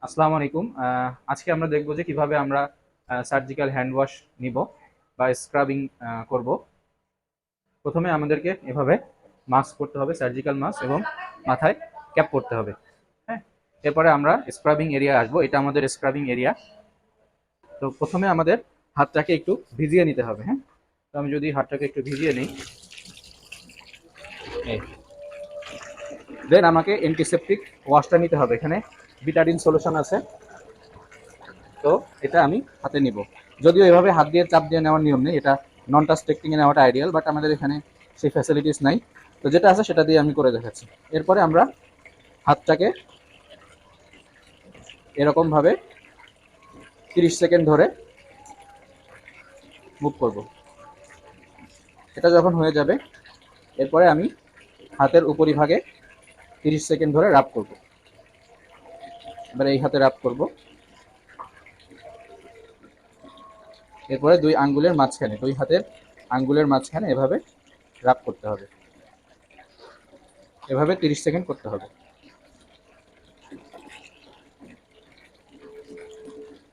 আসসালামু আলাইকুম। আজকে আমরা দেখব যে কিভাবে আমরা সার্জিক্যাল হ্যান্ড ওয়াশ নিব বা স্ক্রাবিং করব। প্রথমে আমাদেরকে এভাবে মাস্ক পরতে হবে, সার্জিক্যাল মাস্ক, এবং মাথায় ক্যাপ পরতে হবে। হ্যাঁ, এরপরে আমরা স্ক্রাবিং এরিয়া আসবো। এটা আমাদের স্ক্রাবিং এরিয়া। তো প্রথমে আমাদের হাতটাকে একটু ভিজিয়ে নিতে হবে। হ্যাঁ, তো আমি যদি হাতটাকে একটু ভিজিয়ে নিই, দেন আমাকে অ্যান্টিসেপটিক ওয়াশটা নিতে হবে। এখানে বিটাডিন সলিউশন আছে, তো এটা আমি হাতে নিব। যদিও এভাবে হাত দিয়ে চাপ দিয়ে নেওয়ার নিয়ম নেই, এটা নন টাচ টেকনিকে নেওয়াটা আইডিয়াল, বাট আমাদের এখানে সেই ফ্যাসিলিটিস নাই। তো যেটা আছে সেটা দিয়ে আমি করে দেখাচ্ছি। এরপরে আমরা হাতটাকে এরকমভাবে 30 সেকেন্ড ধরে মুভ করব। এটা যখন হয়ে যাবে, এরপরে আমি হাতের উপরিভাগে 30 সেকেন্ড ধরে রাব করব। এবার এই হাতে রাব করব। এরপরে দুই আঙ্গুলের মাঝখানে, দুই হাতের আঙ্গুলের মাঝখানে এভাবে রাব করতে হবে। এভাবে 30 সেকেন্ড করতে হবে।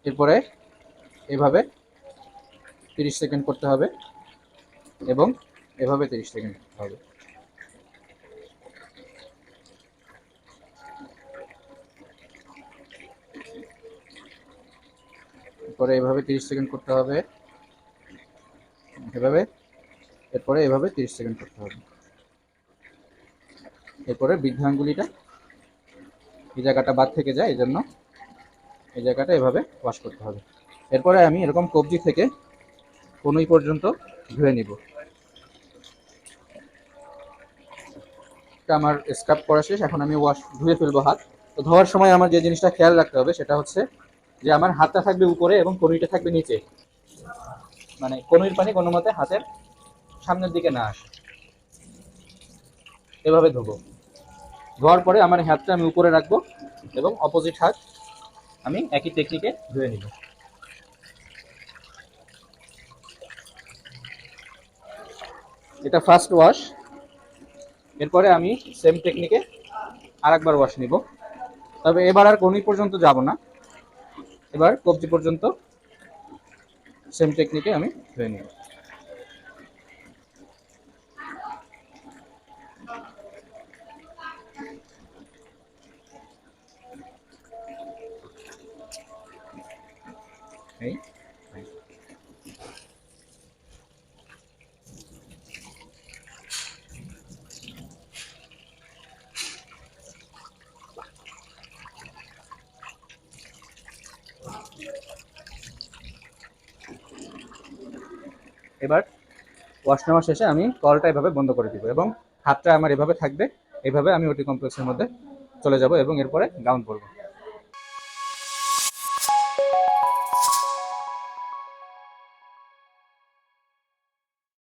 এরপরে এভাবে 30 সেকেন্ড করতে হবে এবং এভাবে 30 সেকেন্ড করতে হবে। এরপরে এভাবে 30 সেকেন্ড করতে হবে, এভাবে। এরপরে এভাবে 30 সেকেন্ড করতে হবে। এরপরে বৃদ্ধাঙ্গুলিটা এই জায়গাটা বাদ থেকে যায়, এই জন্য এই জায়গাটা এভাবে ওয়াশ করতে হবে। এরপরে আমি এরকম কবজি থেকে কনুই পর্যন্ত ধুয়ে নিব। এটা আমার স্ক্রাব করা শেষ। এখন আমি ধুয়ে ফেলবো হাত। তো ধোয়ার সময় আমার যে জিনিসটা খেয়াল রাখতে হবে সেটা হচ্ছে যে আমার হাতটা থাকবে উপরে এবং কনুইটা থাকবে নিচে। মানে কনুইর পানি কোনো মতে হাতের সামনের দিকে না আসে। এভাবে ধোবো। ধোয়ার পরে আমার হাতটা আমি উপরে রাখবো এবং অপোজিট হাত আমি একই টেকনিকে ধুয়ে নিব। এটা ফার্স্ট ওয়াশ। এরপরে আমি সেম টেকনিকে আরেকবার ওয়াশ নিব। তবে এবার আর কনুই পর্যন্ত যাব না, এবার কবজি পর্যন্ত সেম টেকনিকে আমি ধুয়ে নিব। এই এবার ওয়াশ নেওয়া শেষে আমি কলটা এভাবে বন্ধ করে দিব এবং হাতটা আমার এভাবে থাকবে। এভাবে আমি ওটি কমপ্লেক্সের মধ্যে চলে যাব এবং এরপরে গাউন পরবো।